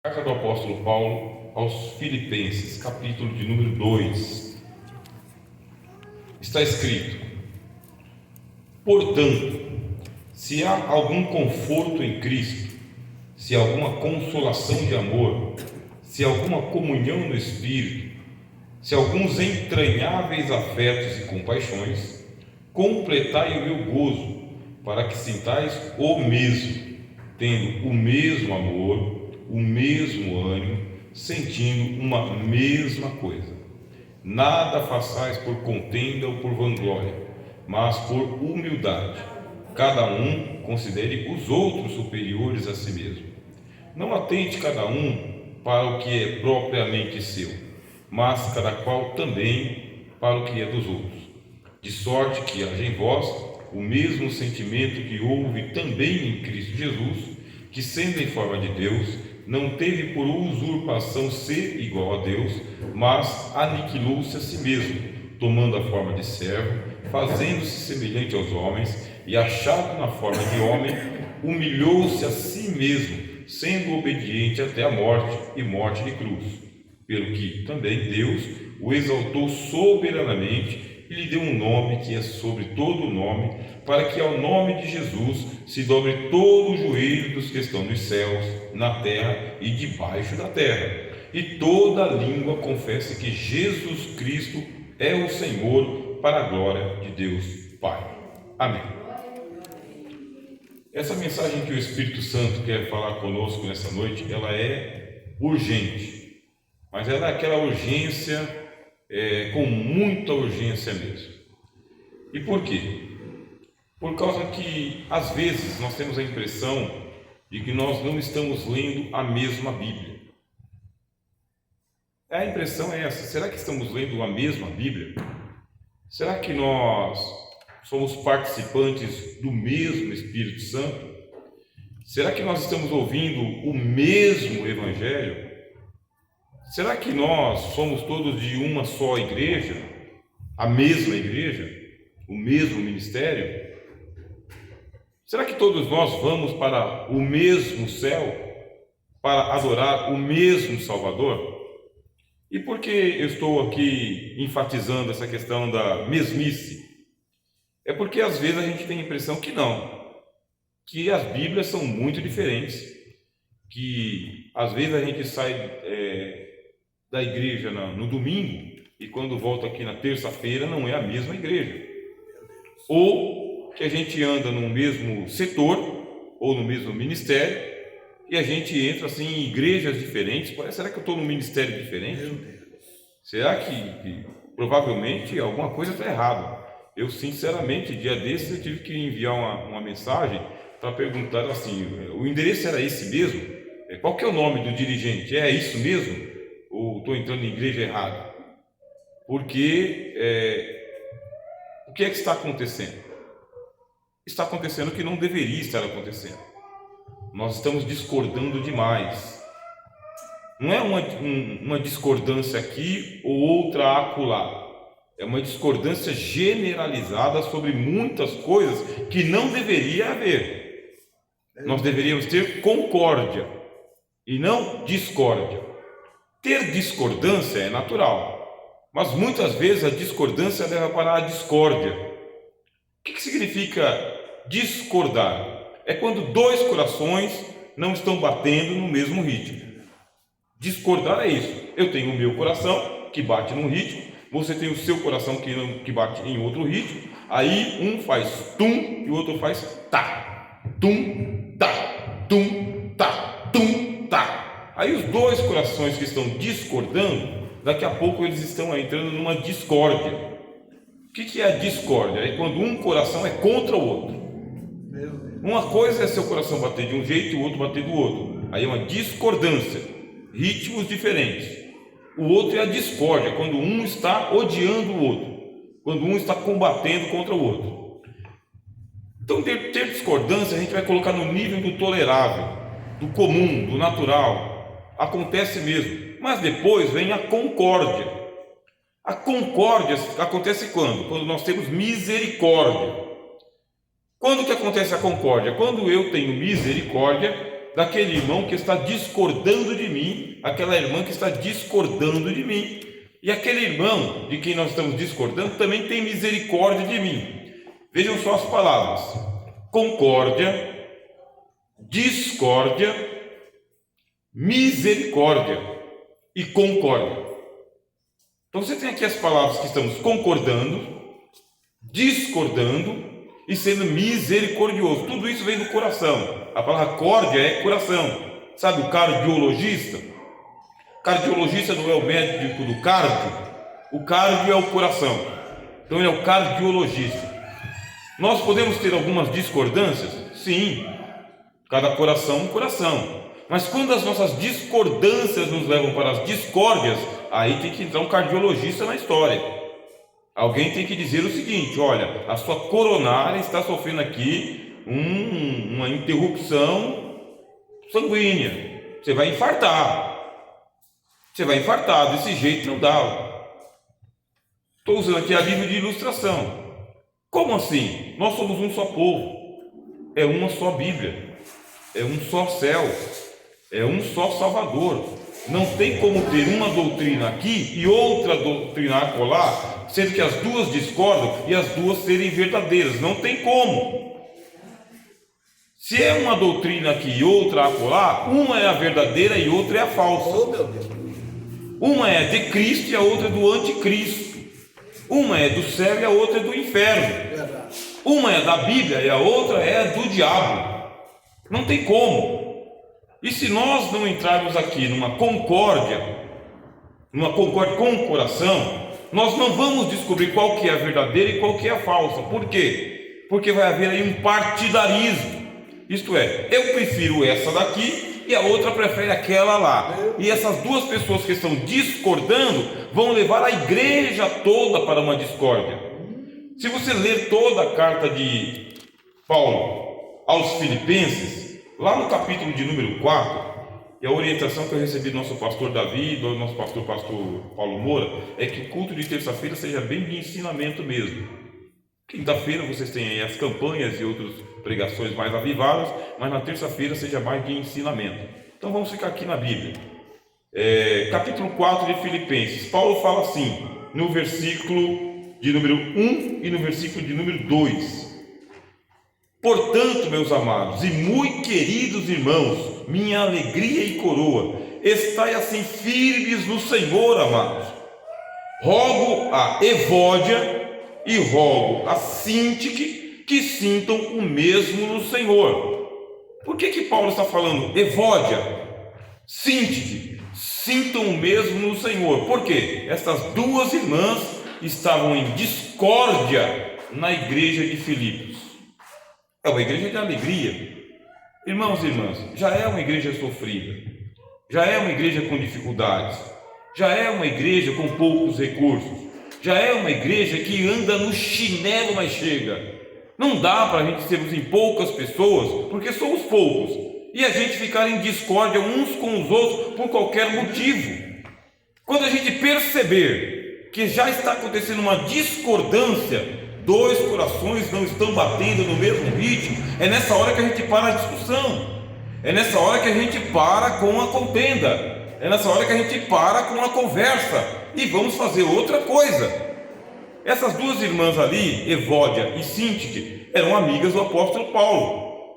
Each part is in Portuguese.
Carta do apóstolo Paulo aos Filipenses, capítulo de número 2. Está escrito: portanto, se há algum conforto em Cristo, se há alguma consolação de amor, se há alguma comunhão no Espírito, se há alguns entranháveis afetos e compaixões, completai o meu gozo, para que sintais o mesmo, tendo o mesmo amor, o mesmo ânimo, sentindo uma mesma coisa. Nada façais por contenda ou por vanglória, mas por humildade. Cada um considere os outros superiores a si mesmo. Não atente cada um para o que é propriamente seu, mas cada qual também para o que é dos outros. De sorte que haja em vós o mesmo sentimento que houve também em Cristo Jesus, que, sendo em forma de Deus, não teve por usurpação ser igual a Deus, mas aniquilou-se a si mesmo, tomando a forma de servo, fazendo-se semelhante aos homens, e achado na forma de homem, humilhou-se a si mesmo, sendo obediente até a morte, e morte de cruz. Pelo que também Deus o exaltou soberanamente e lhe deu um nome que é sobre todo nome, para que ao nome de Jesus se dobre todo o joelho dos que estão nos céus, na terra e debaixo da terra, e toda língua confesse que Jesus Cristo é o Senhor, para a glória de Deus Pai. Amém. Essa mensagem que o Espírito Santo quer falar conosco nessa noite, ela é urgente, mas ela é aquela urgência com muita urgência mesmo. E por quê? Por causa que às vezes nós temos a impressão de que nós não estamos lendo a mesma Bíblia. A impressão é essa: será que estamos lendo a mesma Bíblia? Será que nós somos participantes do mesmo Espírito Santo? Será que nós estamos ouvindo o mesmo Evangelho? Será que nós somos todos de uma só igreja? A mesma igreja? O mesmo ministério? Será que todos nós vamos para o mesmo céu? Para adorar o mesmo Salvador? E por que eu estou aqui enfatizando essa questão da mesmice? É porque às vezes a gente tem a impressão que não, que as Bíblias são muito diferentes, que às vezes a gente sai da igreja no domingo e quando volta aqui na terça-feira não é a mesma igreja, ou que a gente anda no mesmo setor ou no mesmo ministério e a gente entra assim em igrejas diferentes. Será que eu estou num ministério diferente? Será que provavelmente alguma coisa está errada? Eu sinceramente, dia desses eu tive que enviar uma mensagem para perguntar assim: o endereço era esse mesmo? Qual que é o nome do dirigente? É isso mesmo? Ou estou entrando em igreja errada? Porque o que é que está acontecendo? Está acontecendo o que não deveria estar acontecendo. Nós estamos discordando demais. Não é uma discordância aqui ou outra acolá. É uma discordância generalizada sobre muitas coisas que não deveria haver. Nós deveríamos ter concórdia e não discórdia. Ter discordância é natural, mas muitas vezes a discordância leva para a discórdia. O que significa discordar? É quando dois corações não estão batendo no mesmo ritmo. Discordar é isso: eu tenho o meu coração que bate num ritmo, você tem o seu coração que bate em outro ritmo, aí um faz tum e o outro faz tá, tum, tá, tum, tá, tum, tá. Aí os dois corações que estão discordando, daqui a pouco eles estão entrando numa discórdia. O que é a discórdia? É quando um coração é contra o outro. Uma coisa é seu coração bater de um jeito e o outro bater do outro. Aí é uma discordância, ritmos diferentes. O outro é a discórdia, quando um está odiando o outro, quando um está combatendo contra o outro. Então, ter discordância a gente vai colocar no nível do tolerável, do comum, do natural. Acontece mesmo, mas depois vem a concórdia. A concórdia acontece quando? Quando nós temos misericórdia. Quando que acontece a concórdia? Quando eu tenho misericórdia daquele irmão que está discordando de mim, aquela irmã que está discordando de mim, e aquele irmão de quem nós estamos discordando também tem misericórdia de mim. Vejam só as palavras: concórdia, discórdia, misericórdia e concórdia. Então você tem aqui as palavras que estamos concordando, discordando e sendo misericordioso. Tudo isso vem do coração. A palavra córdia é coração. Sabe o cardiologista? O cardiologista não é o médico do cardio. O cardio é o coração. Então ele é o cardiologista. Nós podemos ter algumas discordâncias? Sim. Cada coração um coração. Mas quando as nossas discordâncias nos levam para as discórdias, aí tem que entrar um cardiologista na história. Alguém tem que dizer o seguinte: olha, a sua coronária está sofrendo aqui uma interrupção sanguínea. Você vai infartar. Desse jeito não dá. Estou usando aqui a livro de ilustração. Como assim? Nós somos um só povo. É uma só Bíblia. É um só céu. É um só Salvador. Não tem como ter uma doutrina aqui e outra doutrina acolá, sendo que as duas discordam e as duas serem verdadeiras. Não tem como. Se é uma doutrina aqui e outra acolá, uma é a verdadeira e outra é a falsa. Oh, meu Deus. Uma é de Cristo e a outra é do anticristo. Uma é do céu e a outra é do inferno. Verdade. Uma é da Bíblia e a outra é do diabo. Não tem como. E se nós não entrarmos aqui numa concórdia com o coração, nós não vamos descobrir qual que é a verdadeira e qual que é a falsa. Por quê? Porque vai haver aí um partidarismo. Isto é, eu prefiro essa daqui e a outra prefere aquela lá. E essas duas pessoas que estão discordando vão levar a igreja toda para uma discórdia. Se você ler toda a carta de Paulo aos Filipenses, lá no capítulo de número 4, e a orientação que eu recebi do nosso pastor Davi, do nosso pastor Paulo Moura, é que o culto de terça-feira seja bem de ensinamento mesmo. Quinta-feira vocês têm aí as campanhas e outras pregações mais avivadas, mas na terça-feira seja mais de ensinamento. Então vamos ficar aqui na Bíblia. Capítulo 4 de Filipenses. Paulo fala assim, no versículo de número 1 e no versículo de número 2. Portanto, meus amados e muito queridos irmãos, minha alegria e coroa, estai assim firmes no Senhor, amados. Rogo a Evódia e rogo a Síntique que sintam o mesmo no Senhor. Por que Paulo está falando Evódia, Síntique, sintam o mesmo no Senhor? Por quê? Estas duas irmãs estavam em discórdia na igreja de Filipos. É uma igreja de alegria. Irmãos e irmãs, já é uma igreja sofrida, já é uma igreja com dificuldades, já é uma igreja com poucos recursos, já é uma igreja que anda no chinelo, mas chega. Não dá para a gente sermos em poucas pessoas, porque somos poucos, e a gente ficar em discórdia uns com os outros por qualquer motivo. Quando a gente perceber que já está acontecendo uma discordância, dois corações não estão batendo no mesmo ritmo, é nessa hora que a gente para a discussão, é nessa hora que a gente para com a contenda, é nessa hora que a gente para com a conversa e vamos fazer outra coisa. Essas duas irmãs ali, Evódia e Síntique, eram amigas do apóstolo Paulo,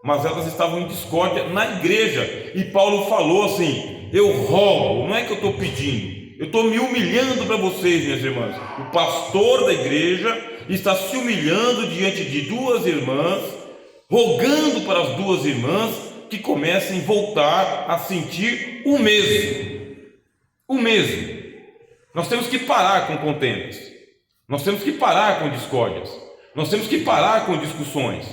mas elas estavam em discórdia na igreja, e Paulo falou assim: eu rogo, não é que eu estou pedindo, eu estou me humilhando para vocês, minhas irmãs. O pastor da igreja está se humilhando diante de duas irmãs, rogando para as duas irmãs que comecem a voltar a sentir o mesmo. O mesmo. Nós temos que parar com contendas. Nós temos que parar com discórdias. Nós temos que parar com discussões.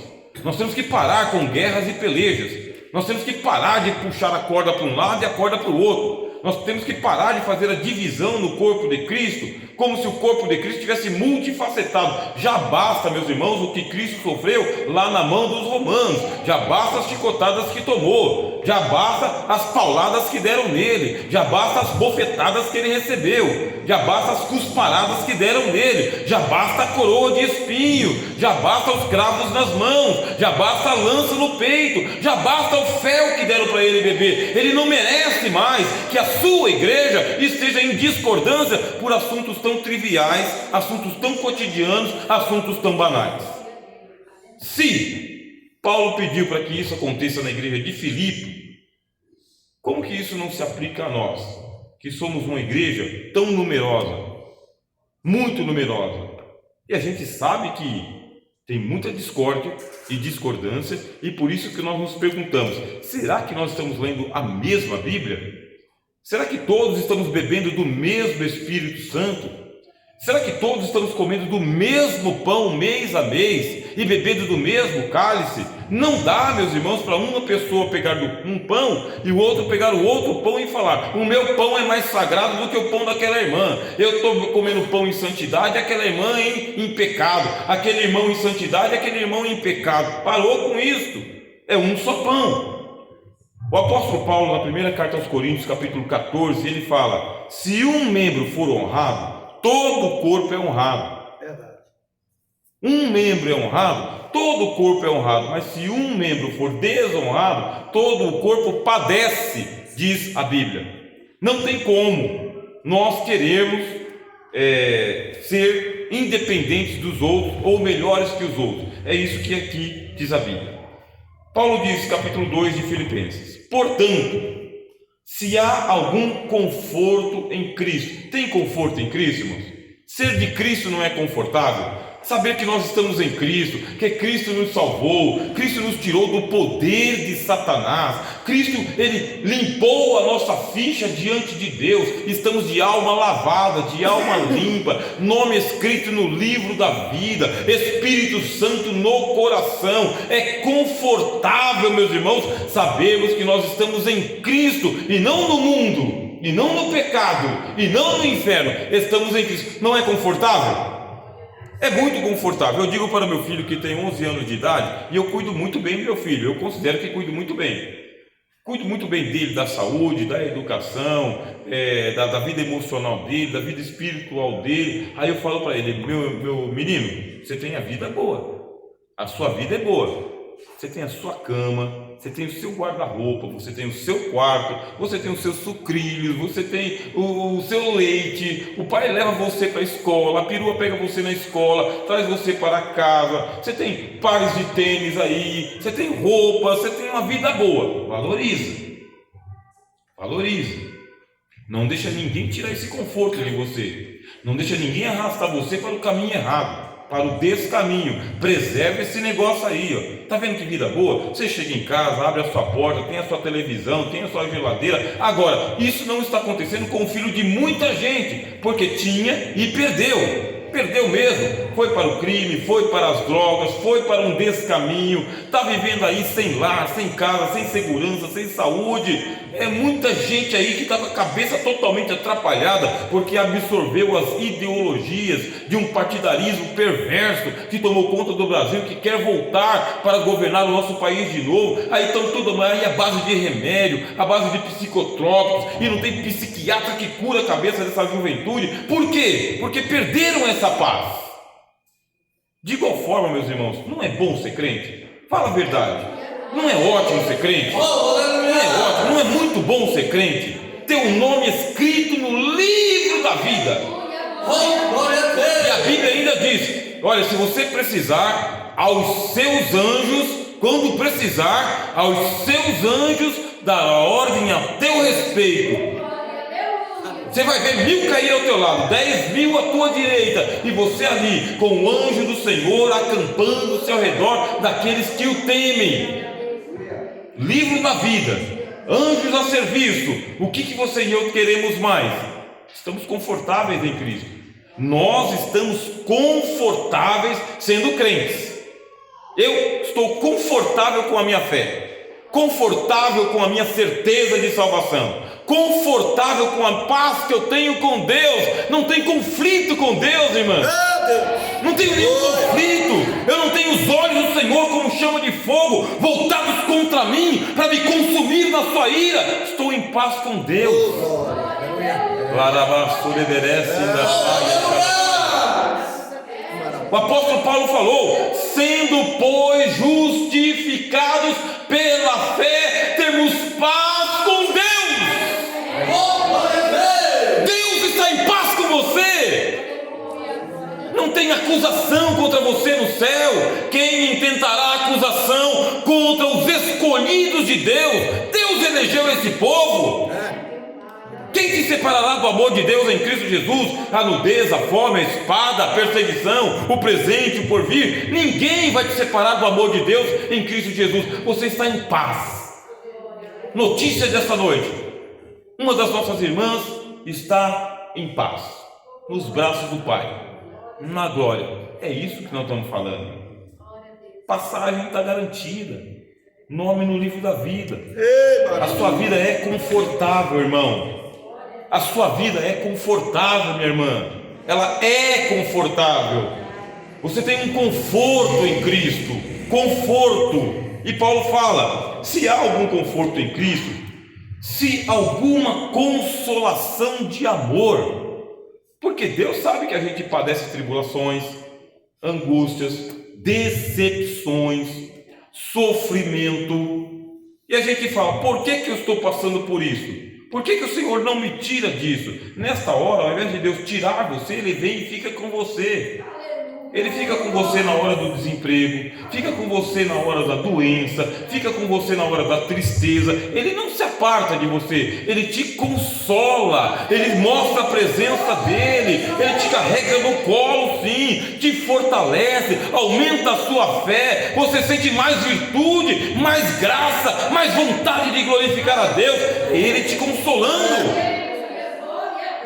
Nós temos que parar com guerras e pelejas. Nós temos que parar de puxar a corda para um lado e a corda para o outro. Nós temos que parar de fazer a divisão no corpo de Cristo, como se o corpo de Cristo tivesse multifacetado. Já basta, meus irmãos, o que Cristo sofreu lá na mão dos romanos. Já basta as chicotadas que tomou. já basta as pauladas que deram nele, já basta as bofetadas que ele recebeu, já basta as cusparadas que deram nele, já basta a coroa de espinho, já basta os cravos nas mãos, já basta a lança no peito, já basta o fel que deram para ele beber. Ele não merece mais que a sua igreja esteja em discordância por assuntos tão triviais, assuntos tão cotidianos, assuntos tão banais. Se Paulo pediu para que isso aconteça na igreja de Filipe, como que isso não se aplica a nós, que somos uma igreja tão numerosa, muito numerosa, e a gente sabe que tem muita discórdia e discordância, e por isso que nós nos perguntamos: será que nós estamos lendo a mesma Bíblia? Será que todos estamos bebendo do mesmo Espírito Santo? Será que todos estamos comendo do mesmo pão mês a mês e bebendo do mesmo cálice? Não dá, meus irmãos, para uma pessoa pegar um pão e o outro pegar o outro pão e falar: o meu pão é mais sagrado do que o pão daquela irmã. Eu estou comendo pão em santidade, aquela irmã em pecado. Aquele irmão em santidade, aquele irmão em pecado. Parou com isso. É um só pão. O apóstolo Paulo, na primeira carta aos Coríntios, capítulo 14, ele fala: se um membro for honrado, todo o corpo é honrado. Verdade. Um membro é honrado, todo o corpo é honrado. Mas se um membro for desonrado, todo o corpo padece, diz a Bíblia. Não tem como nós queremos ser independentes dos outros ou melhores que os outros. É isso que aqui diz a Bíblia. Paulo diz, capítulo 2 de Filipenses: portanto, se há algum conforto em Cristo. Tem conforto em Cristo, irmãos? Ser de Cristo não é confortável? Saber que nós estamos em Cristo, que Cristo nos salvou, Cristo nos tirou do poder de Satanás, Cristo, Ele limpou a nossa ficha diante de Deus, estamos de alma lavada, de alma limpa, nome escrito no livro da vida, Espírito Santo no coração. É confortável, meus irmãos, sabermos que nós estamos em Cristo e não no mundo, e não no pecado, e não no inferno. Estamos em Cristo. Não é confortável? É muito confortável. Eu digo para meu filho, que tem 11 anos de idade, e eu cuido muito bem do meu filho. Eu considero que cuido muito bem. Cuido muito bem dele, da saúde, da educação, da vida emocional dele, da vida espiritual dele. Aí eu falo para ele: meu menino, você tem a vida boa, a sua vida é boa. Você tem a sua cama, você tem o seu guarda-roupa, você tem o seu quarto, você tem os seus sucrilhos, você tem o seu leite, o pai leva você para a escola, a perua pega você na escola, traz você para casa, você tem pares de tênis aí, você tem roupa, você tem uma vida boa. Valorize. Não deixa ninguém tirar esse conforto de você, não deixa ninguém arrastar você para o caminho errado, para o descaminho. Preserve esse negócio aí, ó. Tá vendo que vida boa? Você chega em casa, abre a sua porta, tem a sua televisão, tem a sua geladeira. Agora, isso não está acontecendo com o filho de muita gente, porque tinha e perdeu mesmo, foi para o crime, foi para as drogas, foi para um descaminho, está vivendo aí sem lar, sem casa, sem segurança, sem saúde. É muita gente aí que está com a cabeça totalmente atrapalhada, porque absorveu as ideologias de um partidarismo perverso que tomou conta do Brasil, que quer voltar para governar o nosso país de novo. Aí estão tudo aí à base de remédio, à base de psicotrópicos, e não tem psiquiatra que cura a cabeça dessa juventude. Por quê? Porque perderam essa paz. De igual forma, meus irmãos, não é bom ser crente? Fala a verdade. Não é ótimo ser crente? Não é ótimo, não é muito bom ser crente? Ter um nome escrito no livro da vida. E a Bíblia ainda diz: olha, se você precisar, aos seus anjos, quando precisar, aos seus anjos dará ordem a teu respeito. Você vai ver 1000 cair ao teu lado, 10.000 à tua direita, e você ali com o anjo do Senhor acampando ao seu redor daqueles que o temem. Livro da vida, anjos a serviço. O que você e eu queremos mais? Estamos confortáveis em Cristo. Nós estamos confortáveis sendo crentes. Eu estou confortável com a minha fé, confortável com a minha certeza de salvação, confortável com a paz que eu tenho com Deus. Não tem conflito com Deus, irmã. Não tenho nenhum conflito. Eu não tenho os olhos do Senhor como chama de fogo voltados contra mim para me consumir na sua ira. Estou em paz com Deus. O apóstolo Paulo falou: sendo, pois, justificados pela fé, temos paz com Deus. Deus está em paz com você. Não tem acusação contra você no céu. Quem intentará acusação contra os escolhidos de Deus? Deus elegeu esse povo. Quem te separará do amor de Deus em Cristo Jesus? A nudez, a fome, a espada, a perseguição, o presente, o porvir. Ninguém vai te separar do amor de Deus em Cristo Jesus. Você está em paz. Notícia desta noite: uma das nossas irmãs está em paz, nos braços do Pai, na glória. É isso que nós estamos falando. Passagem está garantida, nome no livro da vida. A sua vida é confortável, irmão. A sua vida é confortável, minha irmã. Ela é confortável. Você tem um conforto em Cristo. Conforto. E Paulo fala: se há algum conforto em Cristo, se alguma consolação de amor, porque Deus sabe que a gente padece tribulações, angústias, decepções, sofrimento, e a gente fala: por que eu estou passando por isso? Por que o Senhor não me tira disso? Nesta hora, ao invés de Deus tirar você, Ele vem e fica com você. Ele fica com você na hora do desemprego, fica com você na hora da doença, fica com você na hora da tristeza. Ele não se aparta de você, Ele te consola, Ele mostra a presença dEle, Ele te carrega no colo, sim, te fortalece, aumenta a sua fé, você sente mais virtude, mais graça, mais vontade de glorificar a Deus, Ele te consolando.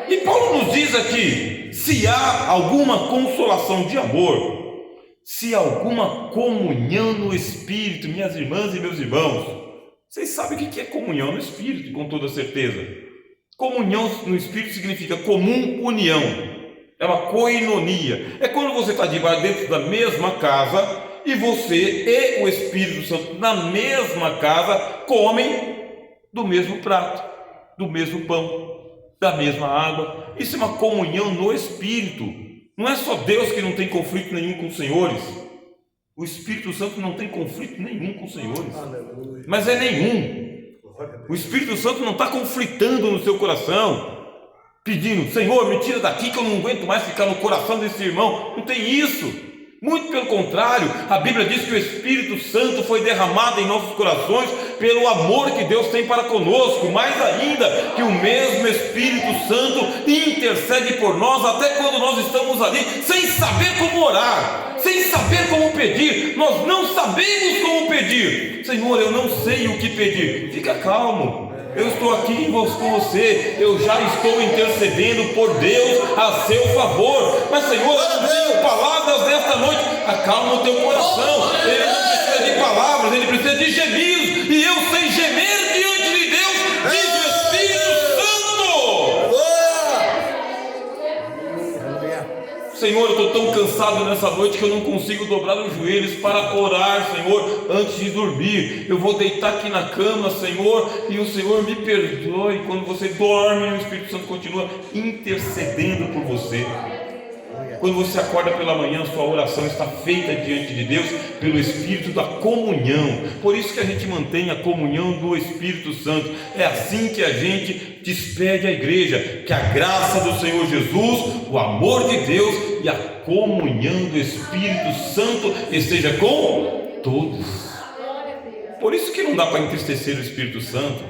E Paulo nos diz aqui: se há alguma consolação de amor, se há alguma comunhão no Espírito, minhas irmãs e meus irmãos, vocês sabem o que é comunhão no Espírito, com toda certeza. Comunhão no Espírito significa comum união, é uma koinonia, é quando você está debaixo dentro da mesma casa e você e o Espírito Santo na mesma casa comem do mesmo prato, do mesmo pão, da mesma água. Isso é uma comunhão no Espírito. Não é só Deus que não tem conflito nenhum com os senhores. O Espírito Santo não tem conflito nenhum com os senhores. Mas é nenhum. O Espírito Santo não está conflitando no seu coração, pedindo: Senhor, me tira daqui que eu não aguento mais ficar no coração desse irmão. Não tem isso. Muito pelo contrário, a Bíblia diz que o Espírito Santo foi derramado em nossos corações pelo amor que Deus tem para conosco. Mais ainda, que o mesmo Espírito Santo intercede por nós até quando nós estamos ali sem saber como orar, sem saber como pedir. Nós não sabemos como pedir. Senhor, eu não sei o que pedir. Fica calmo. Eu estou aqui com você, eu já estou intercedendo por Deus a seu favor. Mas Senhor, eu não tenho palavras nesta noite. Acalma o teu coração. Ele não precisa de palavras, ele precisa de gemidos. E eu sei gemer diante de Deus, diz o Espírito Santo. Senhor, eu estou tão cansado nessa noite que eu não consigo dobrar os joelhos para orar, Senhor, antes de dormir. Eu vou deitar aqui na cama, Senhor, e o Senhor me perdoe. Quando você dorme, o Espírito Santo continua intercedendo por você. Quando você acorda pela manhã, sua oração está feita diante de Deus pelo Espírito da comunhão. Por isso que a gente mantém a comunhão do Espírito Santo. É assim que a gente despede a igreja. Que a graça do Senhor Jesus, o amor de Deus e a comunhão do Espírito Santo esteja com todos. Por isso que não dá para entristecer o Espírito Santo.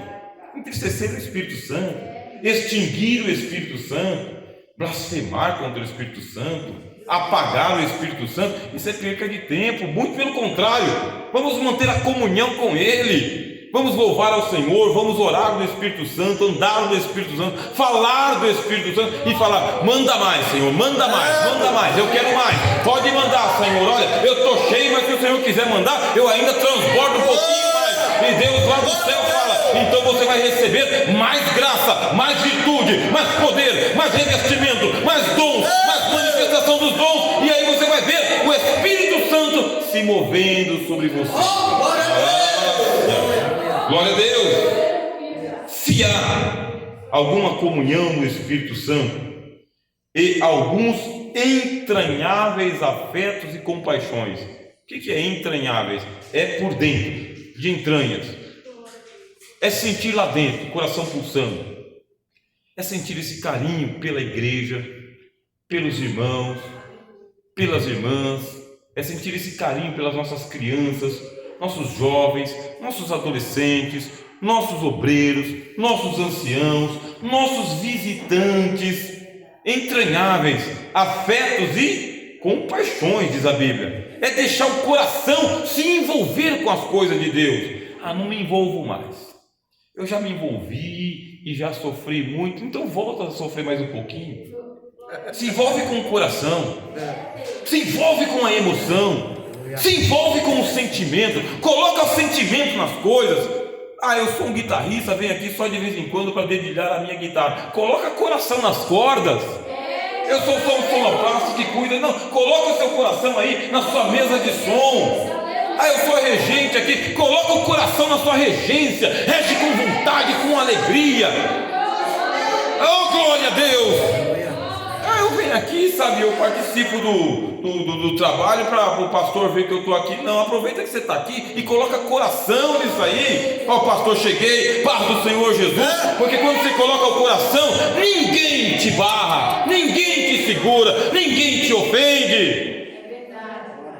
Entristecer o Espírito Santo, extinguir o Espírito Santo, blasfemar contra o Espírito Santo, apagar o Espírito Santo, isso é perca de tempo. Muito pelo contrário, vamos manter a comunhão com Ele, vamos louvar ao Senhor, vamos orar no Espírito Santo, andar no Espírito Santo, falar do Espírito Santo e falar: manda mais, Senhor, manda mais, eu quero mais, pode mandar, Senhor. Olha, eu estou cheio, mas se o Senhor quiser mandar, eu ainda transbordo um pouquinho mais. E Deus lá do céu fala: então você vai receber mais graça, mais virtude, mais poder, mais revestimento, mais dons, mais manifestações. manifestação dos dons, e aí você vai ver o Espírito Santo se movendo sobre você. Glória a Deus. Se há alguma comunhão no Espírito Santo e alguns entranháveis afetos e compaixões. O que é entranháveis? É por dentro, de entranhas. É sentir lá dentro, coração pulsando. É sentir esse carinho pela igreja, pelos irmãos, pelas irmãs. É sentir esse carinho pelas nossas crianças, nossos jovens, nossos adolescentes, nossos obreiros, nossos anciãos, nossos visitantes. Entranháveis, afetos e compaixões, diz a Bíblia. É deixar o coração se envolver com as coisas de Deus. Não me envolvo mais. Eu já me envolvi e já sofri muito, então volta a sofrer mais um pouquinho. Se envolve com o coração, se envolve com a emoção, se envolve com o sentimento, coloca sentimento nas coisas. Eu sou um guitarrista, venho aqui só de vez em quando para dedilhar a minha guitarra. Coloca coração nas cordas. Eu sou só um sonoplasta que cuida. Não, coloca o seu coração aí na sua mesa de som. Eu sou regente aqui. Coloca o coração na sua regência. Rege com vontade, com alegria. Oh, glória a Deus. Eu venho aqui, sabe, eu participo do trabalho para o pastor ver que eu estou aqui. Não, aproveita que você está aqui e coloca coração nisso aí. Pastor, cheguei, paz do Senhor Jesus. Porque quando você coloca o coração, ninguém te barra, ninguém te segura, ninguém te ofende.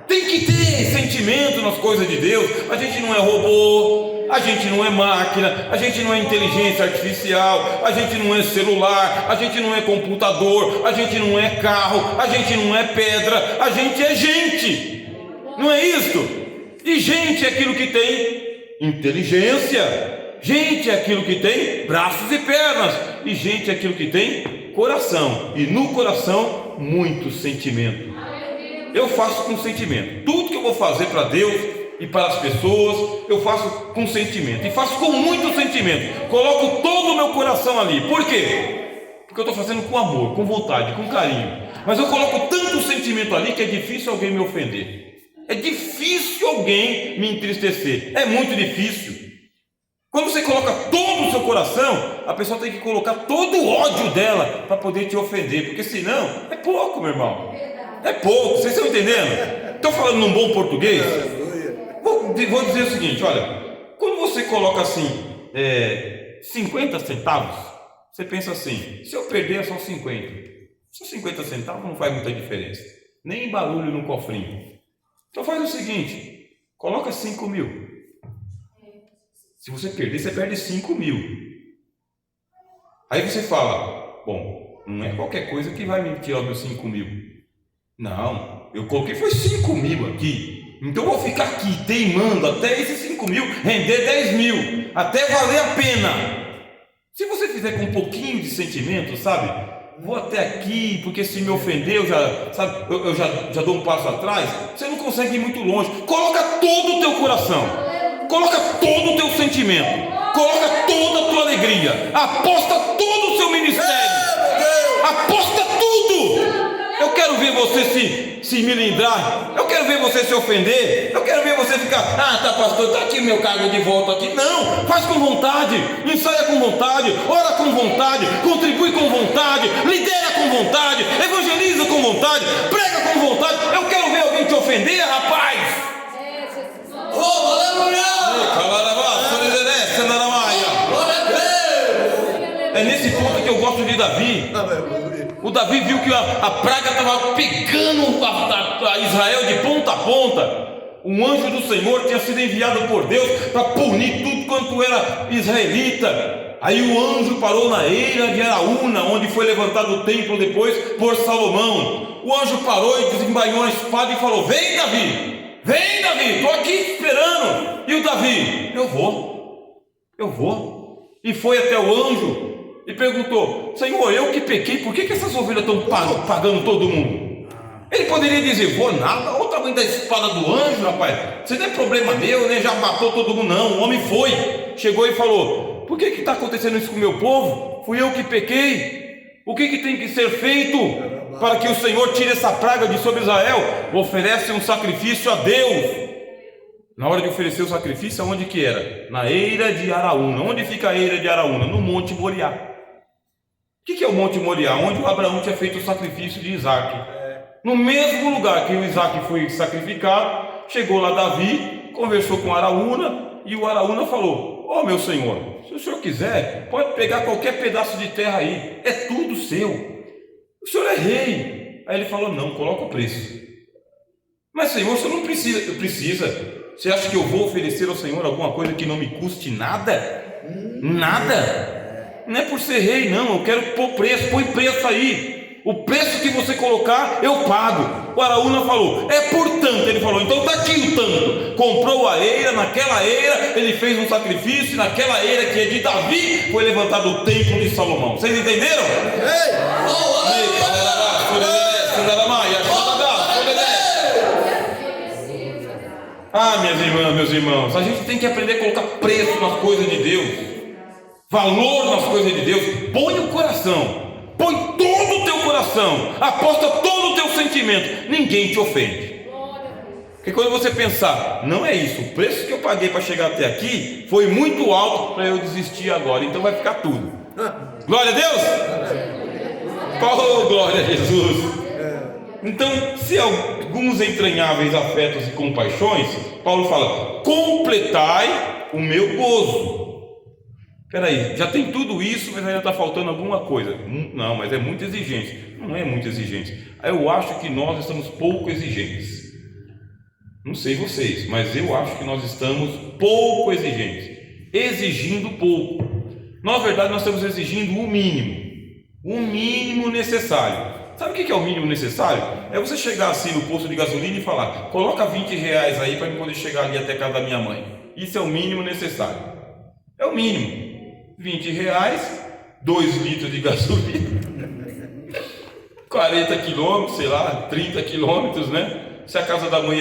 Tem que ter sentimento nas coisas de Deus. A gente não é robô, a gente não é máquina, a gente não é inteligência artificial, a gente não é celular, a gente não é computador, a gente não é carro, a gente não é pedra, a gente é gente. Não é isso? E gente é aquilo que tem inteligência, gente é aquilo que tem braços e pernas, e gente é aquilo que tem coração, e no coração muito sentimento. Eu faço com sentimento. Tudo que eu vou fazer para Deus e para as pessoas, eu faço com sentimento. E faço com muito sentimento. Coloco todo o meu coração ali. Por quê? Porque eu estou fazendo com amor, com vontade, com carinho. Mas eu coloco tanto sentimento ali que é difícil alguém me ofender. É difícil alguém me entristecer. É muito difícil. Quando você coloca todo o seu coração, a pessoa tem que colocar todo o ódio dela para poder te ofender. Porque senão, é pouco, meu irmão. É pouco, vocês estão entendendo? Estou falando num bom português. Vou dizer o seguinte, olha, quando você coloca assim 50 centavos, você pensa assim, se eu perder é só 50. Só 50 centavos não faz muita diferença, nem barulho no cofrinho. Então faz o seguinte, coloca 5 mil. Se você perder, você perde 5 mil. Aí você fala, bom, não é qualquer coisa que vai me tirar os meus 5 mil. Não, eu coloquei foi 5 mil aqui. Então eu vou ficar aqui teimando até esses 5 mil render 10 mil, até valer a pena. Se você fizer com um pouquinho de sentimento, sabe? Vou até aqui, porque se me ofender, eu já dou um passo atrás. Você não consegue ir muito longe. Coloca todo o teu coração, coloca todo o teu sentimento, coloca toda a tua alegria, aposta todo o seu ministério, aposta tudo. Eu quero ver você se melindrar, eu quero ver você se ofender, eu quero ver você ficar, tá pastor, tá aqui meu cargo de volta aqui. Não, faz com vontade, ensaia com vontade, ora com vontade, contribui com vontade, lidera com vontade, evangeliza com vontade, prega com vontade. Eu quero ver alguém te ofender, rapaz. É nesse ponto que eu gosto de Davi. O Davi viu que a praga estava pegando a Israel de ponta a ponta. Um anjo do Senhor tinha sido enviado por Deus para punir tudo quanto era israelita. Aí o anjo parou na eira de Araúna, onde foi levantado o templo depois por Salomão. O anjo parou e desembainhou a espada e falou: vem Davi, estou aqui esperando. E o Davi: eu vou. E foi até o anjo e perguntou: Senhor, eu que pequei, por que essas ovelhas estão pagando todo mundo? Ele poderia dizer: vou nada, olha o tamanho da espada do anjo, rapaz, isso não é problema meu, né? Já matou todo mundo. Não, o homem foi, chegou e falou: por que está acontecendo isso com o meu povo? Fui eu que pequei, o que tem que ser feito? para que o Senhor tire essa praga de sobre Israel, oferece um sacrifício a Deus. Na hora de oferecer o sacrifício, onde que era? Na eira de Araúna. Onde fica a eira de Araúna? No Monte Moriá. O que é o Monte Moriá? Onde o Abraão tinha feito o sacrifício de Isaac. No mesmo lugar que o Isaac foi sacrificado, chegou lá Davi, conversou com Araúna, e o Araúna falou: ó, meu senhor, se o senhor quiser, pode pegar qualquer pedaço de terra aí, é tudo seu, o senhor é rei. Aí ele falou: não, coloca o preço. Mas senhor, o senhor não precisa. Você acha que eu vou oferecer ao Senhor alguma coisa que não me custe nada? Nada. Não é por ser rei, não. Eu quero pôr preço. Põe preço aí. O preço que você colocar, eu pago. O Araúna falou: é por tanto. Ele falou: então está aqui o tanto. Comprou a eira. Naquela eira ele fez um sacrifício. Naquela eira que é de Davi, foi levantado o templo de Salomão. Vocês entenderam? Ah, minhas irmãs, meus irmãos, a gente tem que aprender a colocar preço nas coisas de Deus, valor nas coisas de Deus. Põe o coração, põe todo o teu coração, aposta todo o teu sentimento, ninguém te ofende. Porque quando você pensar: não é isso, o preço que eu paguei para chegar até aqui foi muito alto para eu desistir agora, então vai ficar tudo. Glória a Deus! Oh, glória a Jesus! Então, se alguns entranháveis afetos e compaixões, Paulo fala: completai o meu gozo. Espera aí, já tem tudo isso, mas ainda está faltando alguma coisa. Não, mas é muita exigência. Não é muita exigência. Eu acho que nós estamos pouco exigentes. Não sei vocês, mas eu acho que nós estamos pouco exigentes, exigindo pouco. Na verdade, nós estamos exigindo o mínimo necessário. Sabe o que é o mínimo necessário? É você chegar assim no posto de gasolina e falar: coloca 20 reais aí para eu poder chegar ali até casa da minha mãe. Isso é o mínimo necessário. É o mínimo. 20 reais, 2 litros de gasolina, 40 quilômetros, sei lá, 30 quilômetros, né? Se a casa da mãe é